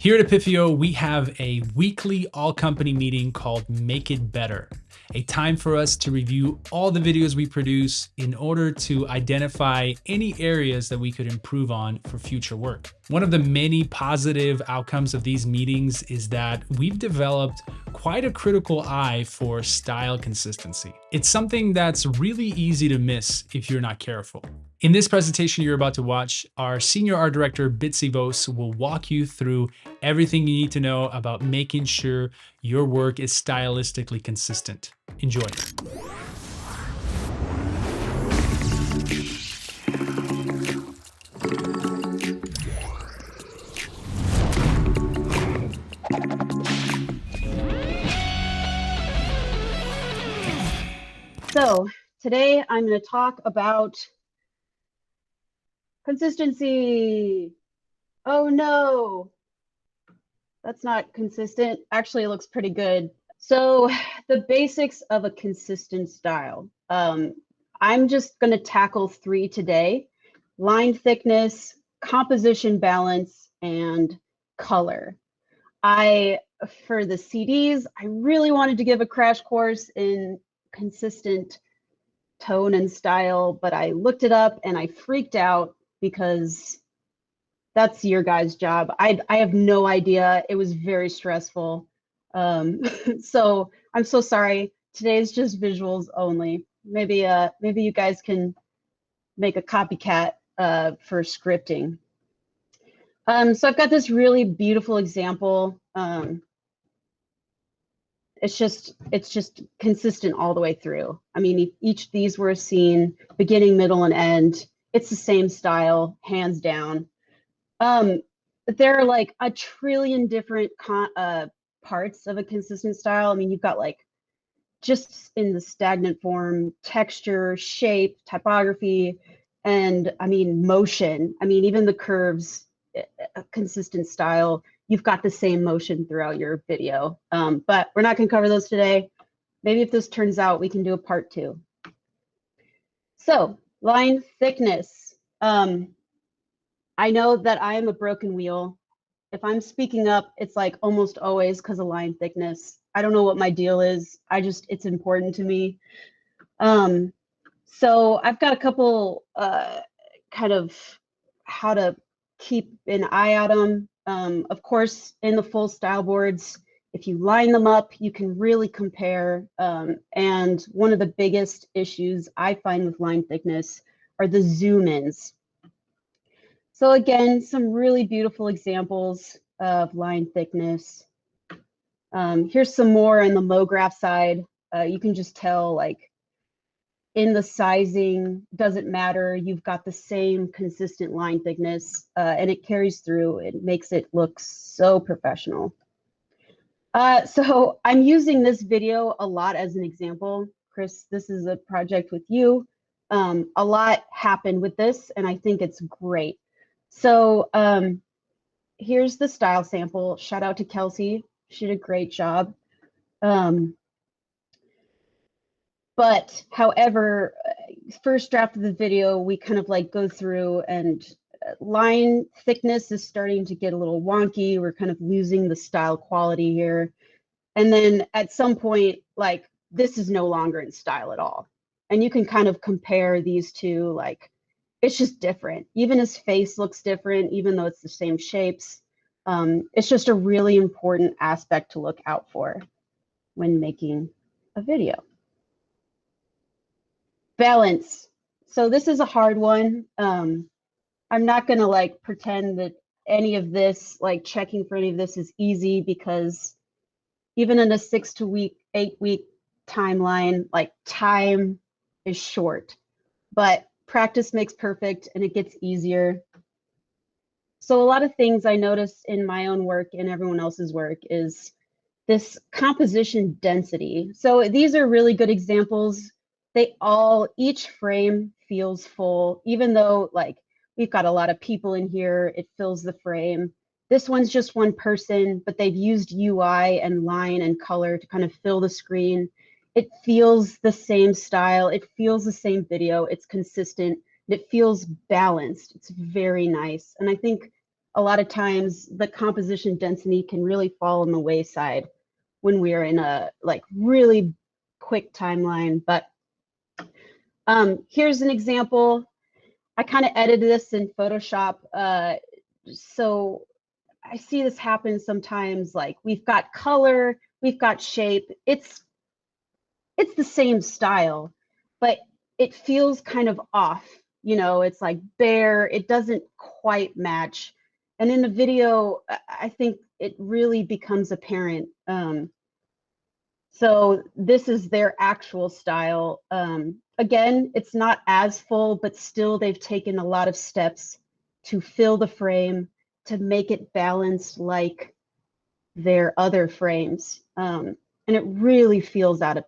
Here at Epipheo, we have a weekly all-company meeting called Make It Better, a time for us to review all the videos we produce in order to identify any areas that we could improve on for future work. One of the many positive outcomes of these meetings is that we've developed quite a critical eye for style consistency. It's something that's really easy to miss if you're not careful. In this presentation you're about to watch, our senior art director, Bitsy Vos, will walk you through everything you need to know about making sure your work is stylistically consistent. Enjoy. So today I'm going to talk about consistency. Oh no, that's not consistent. Actually, it looks pretty good. So the basics of a consistent style. I'm just going to tackle three today: line thickness, composition balance, and color. For the CDs, I really wanted to give a crash course in consistent tone and style, but I looked it up and I freaked out because that's your guys' job. I have no idea. It was very stressful. So I'm so sorry. Today's just visuals only. Maybe you guys can make a copycat for scripting. So I've got this really beautiful example. It's just consistent all the way through. I mean, each of these were a scene, beginning, middle, and end. It's the same style, hands down. There are like a trillion different parts of a consistent style. I mean, you've got like just in the stagnant form, texture, shape, typography, and I mean, motion. I mean, even the curves, a consistent style. You've got the same motion throughout your video, but we're not going to cover those today. Maybe if this turns out, we can do a part 2. So line thickness. I know that I am a broken wheel. If I'm speaking up, it's like almost always because of line thickness. I don't know what my deal is. It's important to me. So I've got a couple kind of how to keep an eye at them. Of course, in the full style boards, if you line them up, you can really compare. And one of the biggest issues I find with line thickness are the zoom ins. So again, some really beautiful examples of line thickness. Here's some more on the MoGraph side. You can just tell, like, in the sizing, doesn't matter. You've got the same consistent line thickness, and it carries through. It makes it look so professional. So I'm using this video a lot as an example. Chris, this is a project with you. A lot happened with this, and I think it's great. So here's the style sample. Shout out to Kelsey. She did a great job. But however, first draft of the video, we kind of like go through, and line thickness is starting to get a little wonky. We're kind of losing the style quality here. And then at some point, like, this is no longer in style at all. And you can kind of compare these two, like, it's just different. Even his face looks different, even though it's the same shapes. It's just a really important aspect to look out for when making a video. Balance. So this is a hard one. I'm not gonna like pretend that any of this, like checking for any of this, is easy, because even in a 6 to 8 week timeline, like, time is short, but practice makes perfect and it gets easier. So a lot of things I notice in my own work and everyone else's work is this composition density. So these are really good examples. Each frame feels full, even though, like, we've got a lot of people in here, it fills the frame. This one's just one person, but they've used UI and line and color to kind of fill the screen. It feels the same style, it feels the same video, it's consistent, it feels balanced. It's very nice. And I think a lot of times the composition density can really fall on the wayside when we are in a like really quick timeline. But here's an example. I kind of edited this in Photoshop. So I see this happen sometimes, like we've got color, we've got shape. It's the same style, but it feels kind of off. You know, it's like bare, it doesn't quite match. And in the video, I think it really becomes apparent. So this is their actual style. Again, it's not as full, but still they've taken a lot of steps to fill the frame, to make it balanced like their other frames. And it really feels out of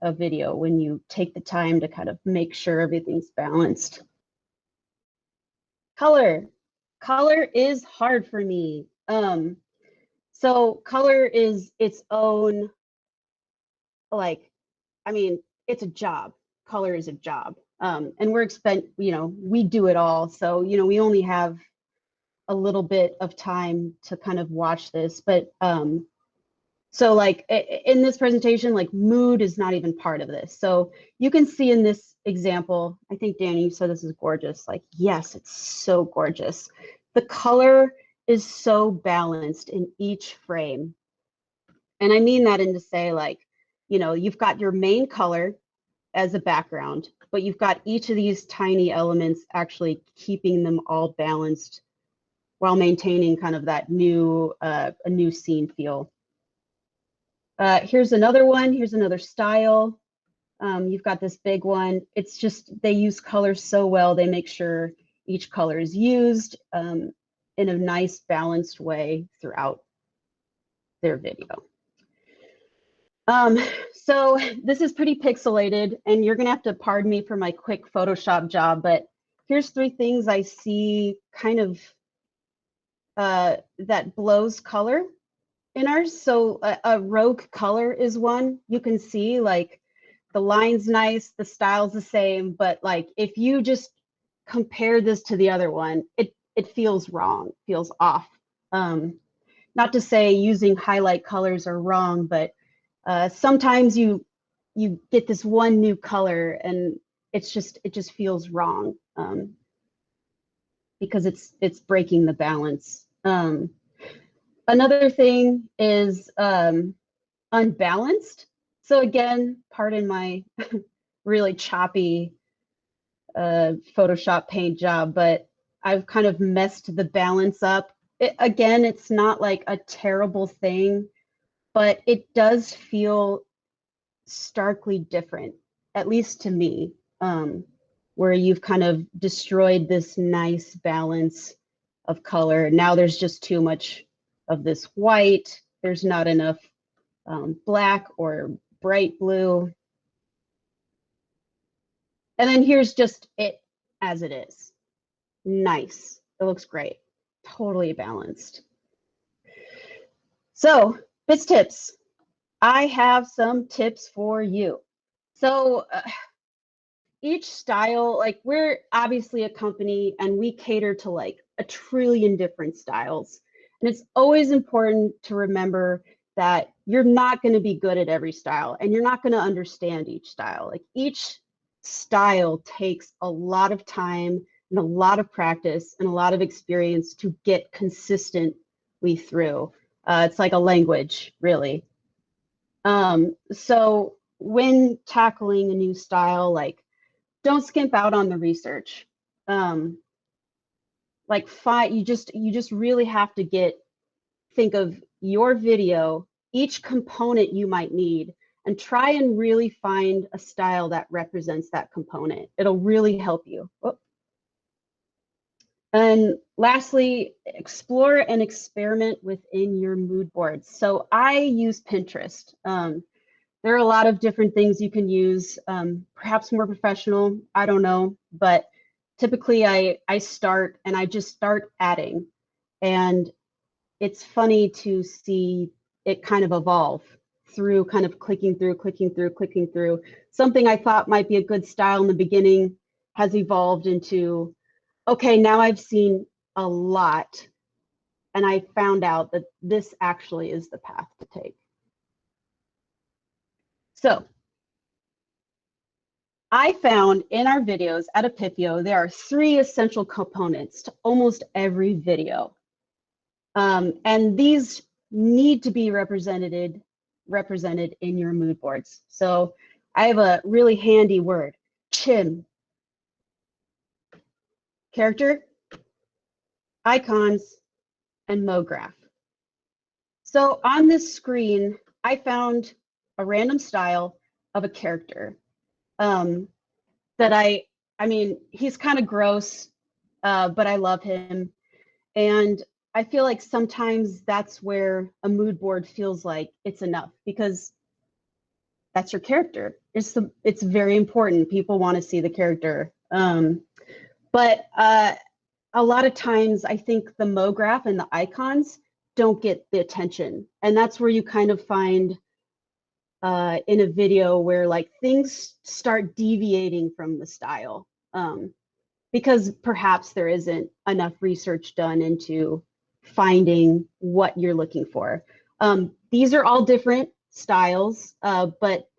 a video when you take the time to kind of make sure everything's balanced. Color. Color is hard for me. So color is its own, like, I mean, it's a job. Color is a job. And we do it all. So, we only have a little bit of time to kind of watch this, but so like in this presentation, like mood is not even part of this. So you can see in this example, I think Danny, you said this is gorgeous. Like, yes, it's so gorgeous. The color is so balanced in each frame. And I mean that in to say, like, you've got your main color as a background, but you've got each of these tiny elements actually keeping them all balanced while maintaining kind of that a new scene feel. Here's another one. Here's another style. You've got this big one. It's just, they use colors so well. They make sure each color is used in a nice balanced way throughout their video. So this is pretty pixelated, and you're gonna have to pardon me for my quick Photoshop job, but here's 3 things I see kind of that blows color in ours. So a rogue color is one. You can see like the line's nice, the style's the same, but like if you just compare this to the other one, it feels wrong, feels off. Not to say using highlight colors are wrong, but sometimes you get this one new color and it just feels wrong because it's breaking the balance. Another thing is unbalanced. So again, pardon my really choppy Photoshop paint job, but I've kind of messed the balance up. Again, it's not like a terrible thing, but it does feel starkly different, at least to me, where you've kind of destroyed this nice balance of color. Now there's just too much of this white. There's not enough black or bright blue. And then here's just it as it is. Nice. It looks great. Totally balanced. So, Bits Tips. I have some tips for you. So, each style, like we're obviously a company and we cater to like a trillion different styles. And it's always important to remember that you're not going to be good at every style and you're not going to understand each style. Like each style takes a lot of time and a lot of practice and a lot of experience to get consistently through. It's like a language, really. So when tackling a new style, like don't skimp out on the research. Like you just really have to think of your video, each component you might need, and try and really find a style that represents that component. It'll really help you. Oh. And lastly, explore and experiment within your mood boards. So I use Pinterest. There are a lot of different things you can use, perhaps more professional, I don't know, but typically I start and I just start adding. And it's funny to see it kind of evolve through kind of clicking through. Something I thought might be a good style in the beginning has evolved into, okay, now I've seen a lot and I found out that this actually is the path to take. So I found in our videos at Epipheo, there are 3 essential components to almost every video. And these need to be represented in your mood boards. So I have a really handy word, CHIM. Character, icons, and MoGraph. So on this screen, I found a random style of a character that I mean, he's kind of gross, but I love him. And I feel like sometimes that's where a mood board feels like it's enough, because that's your character. It's very important. People want to see the character. But a lot of times I think the MoGraph and the icons don't get the attention. And that's where you kind of find in a video where like things start deviating from the style, because perhaps there isn't enough research done into finding what you're looking for. These are all different styles, but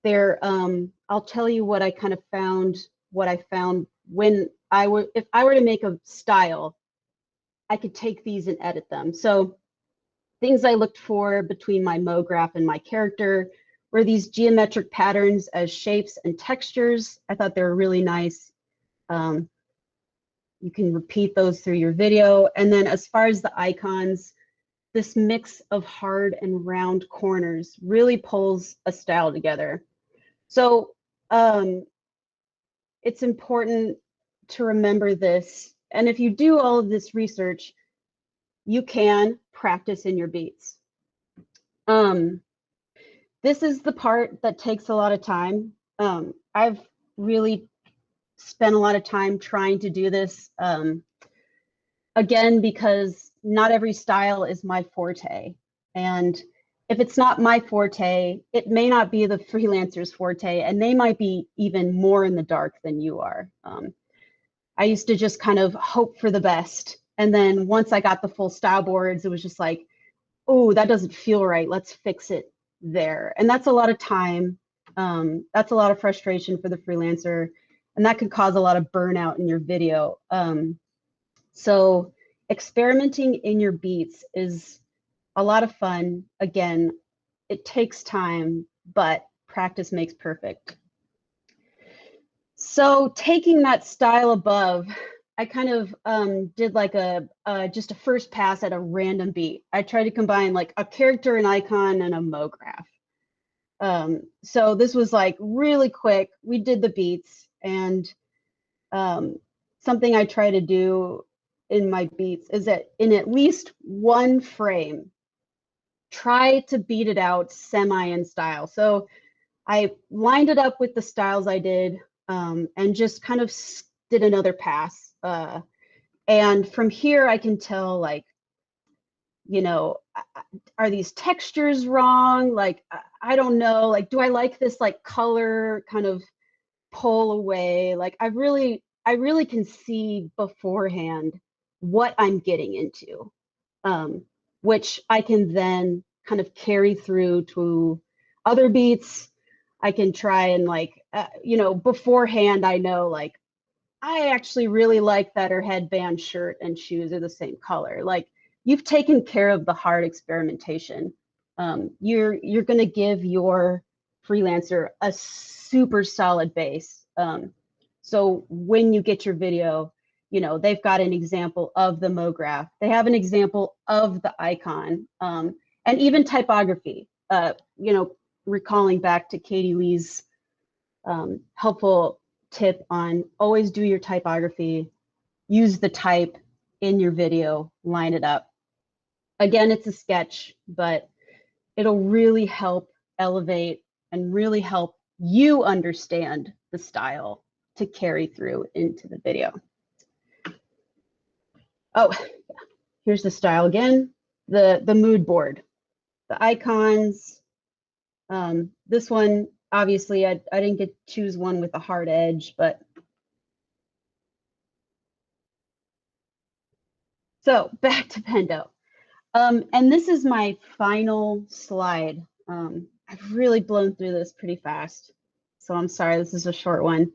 they're, I'll tell you what I kind of found, what I found when if I were to make a style, I could take these and edit them. So things I looked for between my MoGraph and my character were these geometric patterns as shapes and textures. I thought they were really nice. You can repeat those through your video. And then as far as the icons, this mix of hard and round corners really pulls a style together. So it's important to remember this. And if you do all of this research, you can practice in your beats. This is the part that takes a lot of time. I've really spent a lot of time trying to do this, again, because not every style is my forte. And if it's not my forte, it may not be the freelancer's forte, and they might be even more in the dark than you are. I used to just kind of hope for the best. And then once I got the full style boards, it was just like, oh, that doesn't feel right. Let's fix it there. And that's a lot of time. That's a lot of frustration for the freelancer. And that could cause a lot of burnout in your video. So experimenting in your beats is a lot of fun. Again, it takes time, but practice makes perfect. So taking that style above, I kind of did like just a first pass at a random beat. I tried to combine like a character, an icon, and a MoGraph. So this was like really quick. We did the beats, and something I try to do in my beats is that in at least one frame, try to beat it out semi in style. So I lined it up with the styles I did, and just kind of did another pass. And from here, I can tell, like, you know, are these textures wrong? Like, I don't know. Like, do I like this like color kind of pull away? Like, I really can see beforehand what I'm getting into, which I can then kind of carry through to other beats. I can try and like, you know, beforehand, I know like, I actually really like that her headband, shirt, and shoes are the same color. Like, you've taken care of the hard experimentation. You're going to give your freelancer a super solid base. So when you get your video, you know, they've got an example of the MoGraph. They have an example of the icon, and even typography. You know, recalling back to Katie Lee's helpful tip on always do your typography, use the type in your video, line it up. Again, it's a sketch, but it'll really help elevate and really help you understand the style to carry through into the video. Oh, here's the style again, the mood board, the icons. This one, obviously, I didn't get to choose one with a hard edge, but So back to Pendo. And this is my final slide. I've really blown through this pretty fast, so I'm sorry, this is a short one.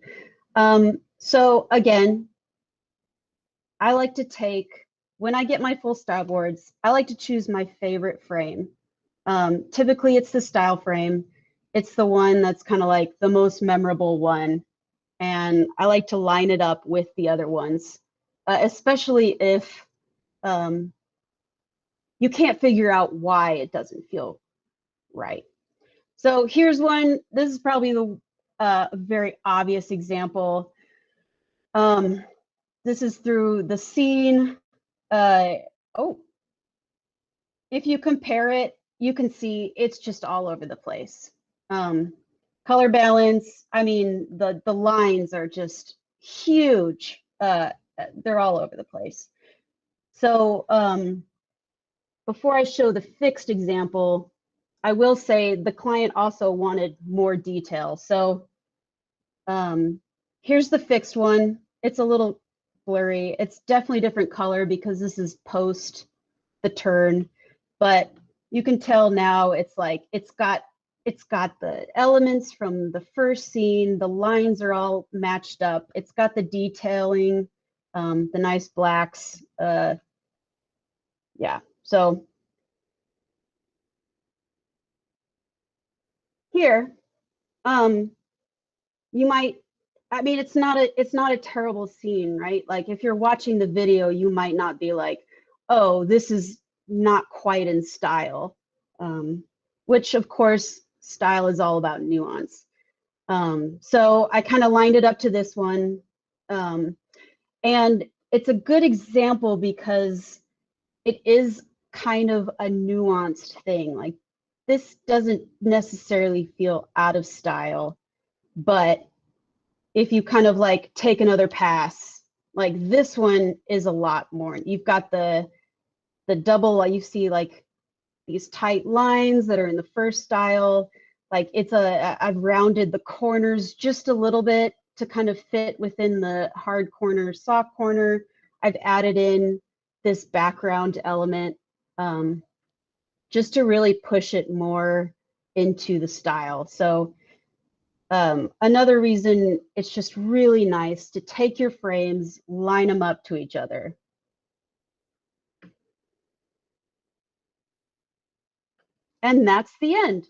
So again, I like to take, when I get my full style boards, I like to choose my favorite frame. Typically it's the style frame. It's the one that's kind of like the most memorable one. And I like to line it up with the other ones, especially if you can't figure out why it doesn't feel right. So here's one. This is probably the very obvious example. This is through the scene. Oh, if you compare it, you can see it's just all over the place. Color balance, I mean, the lines are just huge. They're all over the place. So before I show the fixed example, I will say the client also wanted more detail. So here's the fixed one. It's a little blurry. It's definitely different color because this is post the turn, but you can tell now it's like it's got the elements from the first scene. The lines are all matched up. It's got the detailing, the nice blacks. Yeah, so here, you might, I mean, it's not a terrible scene, right? Like if you're watching the video, you might not be like, oh, this is not quite in style, which of course style is all about nuance. So I kind of lined it up to this one, and it's a good example because it is kind of a nuanced thing. Like this doesn't necessarily feel out of style, but if you kind of like take another pass, like this one is a lot more. You've got the double, you see like these tight lines that are in the first style. Like I've rounded the corners just a little bit to kind of fit within the hard corner, soft corner. I've added in this background element just to really push it more into the style. So another reason it's just really nice to take your frames, line them up to each other. And that's the end.